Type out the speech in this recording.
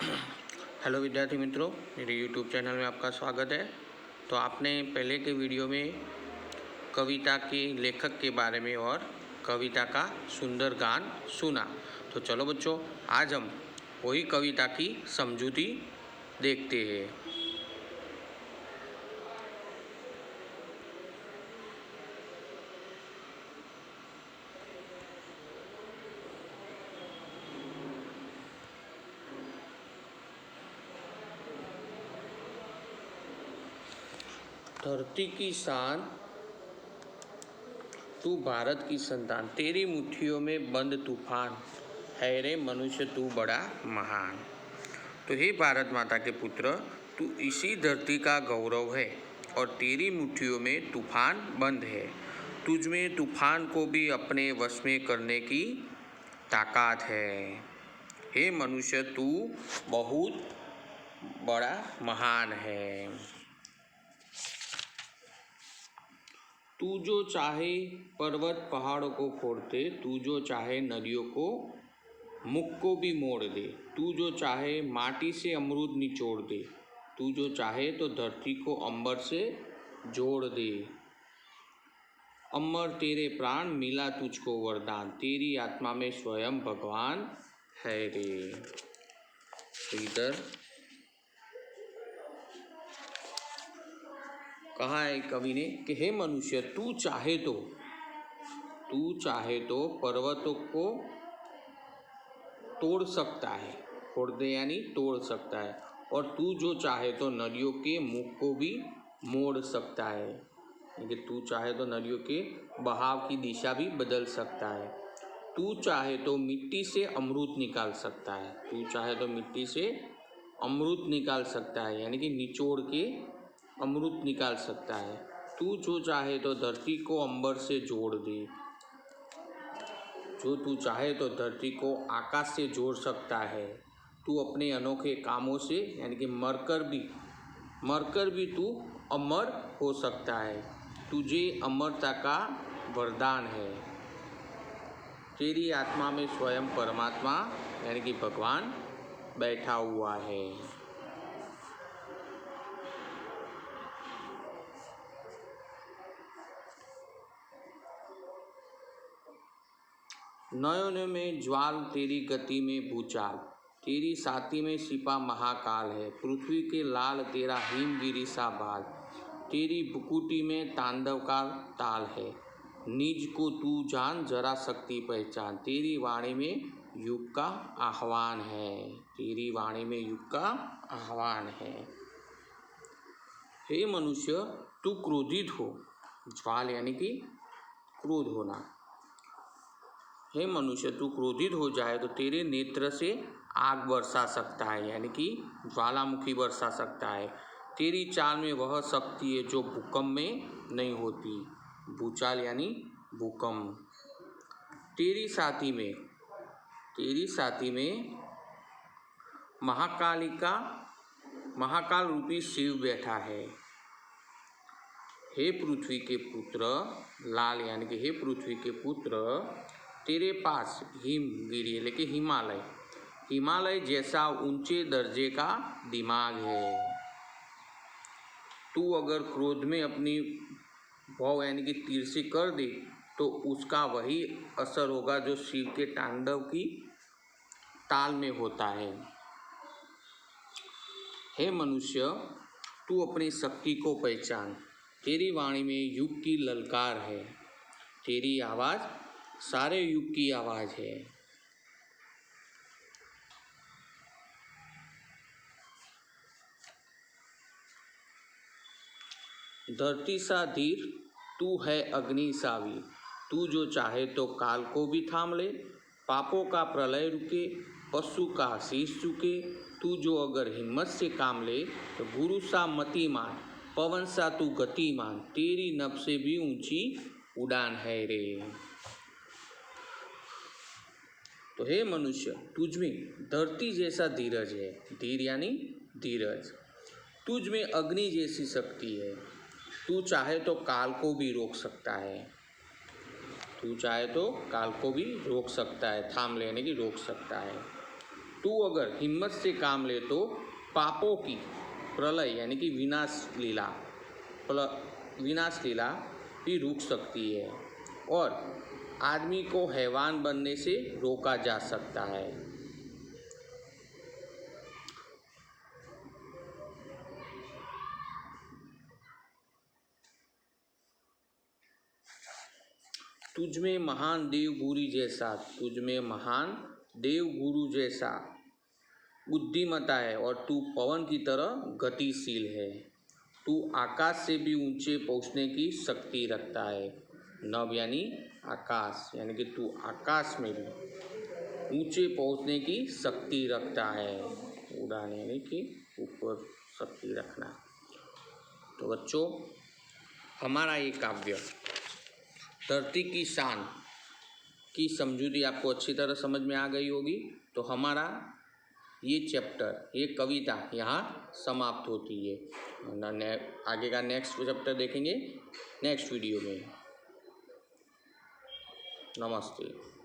Hello विद्यार्थी मित्रों, मेरे यूट्यूब चैनल में आपका स्वागत है। तो आपने पहले के वीडियो में कविता के लेखक के बारे में और कविता का सुंदर गान सुना। तो चलो बच्चों, आज हम वही कविता की समझूती देखते हैं। धरती की शान, तू भारत की संतान, तेरी मुट्ठियों में बंद तूफान, है रे मनुष्य तू बड़ा महान। तो हे भारत माता के पुत्र, तू इसी धरती का गौरव है और तेरी मुट्ठियों में तूफान बंद है। तुझ में तूफान को भी अपने वश में करने की ताकत है। हे मनुष्य तू बहुत बड़ा महान है। तू जो चाहे पर्वत पहाड़ों को फोड़ दे, तू जो चाहे नदियों को मुख को भी मोड़ दे, तू जो चाहे माटी से अमरूद निचोड़ दे, तू जो चाहे तो धरती को अंबर से जोड़ दे। अमर तेरे प्राण मिला तुझको वरदान, तेरी आत्मा में स्वयं भगवान है रे। इधर कहा है कवि ने कि हे मनुष्य, तू चाहे तो पर्वतों को तोड़ सकता है, फोड़ दे यानी तोड़ सकता है, और तू जो चाहे तो नदियों के मुख को भी मोड़ सकता है। कि तू चाहे तो नदियों के बहाव की दिशा भी बदल सकता है। तू चाहे तो मिट्टी से अमृत निकाल सकता है, तू चाहे तो मिट्टी से अमृत निकाल सकता है, यानी कि निचोड़ के अमृत निकाल सकता है। तू जो चाहे तो धरती को अंबर से जोड़ दे, जो तू चाहे तो धरती को आकाश से जोड़ सकता है। तू अपने अनोखे कामों से यानी कि मरकर भी तू अमर हो सकता है। तुझे अमरता का वरदान है। तेरी आत्मा में स्वयं परमात्मा यानी कि भगवान बैठा हुआ है। नयनों में ज्वाल, तेरी गति में भूचाल, तेरी छाती में छिपा महाकाल है। पृथ्वी के लाल तेरा हिमगिरी सा बाल, तेरी भुकुटी में तांडव का ताल है। निज को तू जान, जरा शक्ति पहचान, तेरी वाणी में युग का आह्वान है। तेरी वाणी में युग का आह्वान है। हे मनुष्य, तू क्रोधित हो, ज्वाल यानी कि क्रोध होना। हे मनुष्य, तू क्रोधित हो जाए तो तेरे नेत्र से आग बरसा सकता है, यानी कि ज्वालामुखी बरसा सकता है। तेरी चाल में वह शक्ति है जो भूकंप में नहीं होती। भूचाल यानी भूकंप। तेरी छाती में महाकाल रूपी शिव बैठा है। हे पृथ्वी के पुत्र, लाल यानी कि हे पृथ्वी के पुत्र, तेरे पास हिमगिरी लेकिन हिमालय जैसा ऊंचे दर्जे का दिमाग है। तू अगर क्रोध में अपनी भाव यानी कि तीर से कर दे तो उसका वही असर होगा जो शिव के तांडव की ताल में होता है। हे मनुष्य, तू अपनी शक्ति को पहचान, तेरी वाणी में युग की ललकार है। तेरी आवाज़ सारे युग की आवाज़ है। धरती सा धीर, तू है अग्नि सा वीर, तू जो चाहे तो काल को भी थाम ले। पापों का प्रलय रुके, पशु का शीश झुके, तू जो अगर हिम्मत से काम ले तो गुरु सा मति मान, पवन सा तू गति मान, तेरी नभ से भी ऊंची उड़ान है रे। तो हे मनुष्य, तुझ में धरती जैसा धीरज है, धीर यानी धीरज। तुझ में अग्नि जैसी शक्ति है, तू चाहे तो काल को भी रोक सकता है। तू चाहे तो काल को भी रोक सकता है, थाम लेने की रोक सकता है। तू अगर हिम्मत से काम ले तो पापों की प्रलय यानी कि विनाश लीला भी रुक सकती है और आदमी को हैवान बनने से रोका जा सकता है। तुझमें महान देव गुरु जैसा बुद्धिमता है और तू पवन की तरह गतिशील है। तू आकाश से भी ऊंचे पहुंचने की शक्ति रखता है। नभ यानी आकाश, यानी कि तू आकाश में भी ऊंचे पहुंचने की शक्ति रखता है। उड़ान यानी कि ऊपर शक्ति रखना। तो बच्चों, हमारा ये काव्य धरती की शान की समझूती आपको अच्छी तरह समझ में आ गई होगी। तो हमारा ये चैप्टर, ये कविता यहाँ समाप्त होती है। आगे का नेक्स्ट चैप्टर देखेंगे नेक्स्ट वीडियो में। नमस्ते।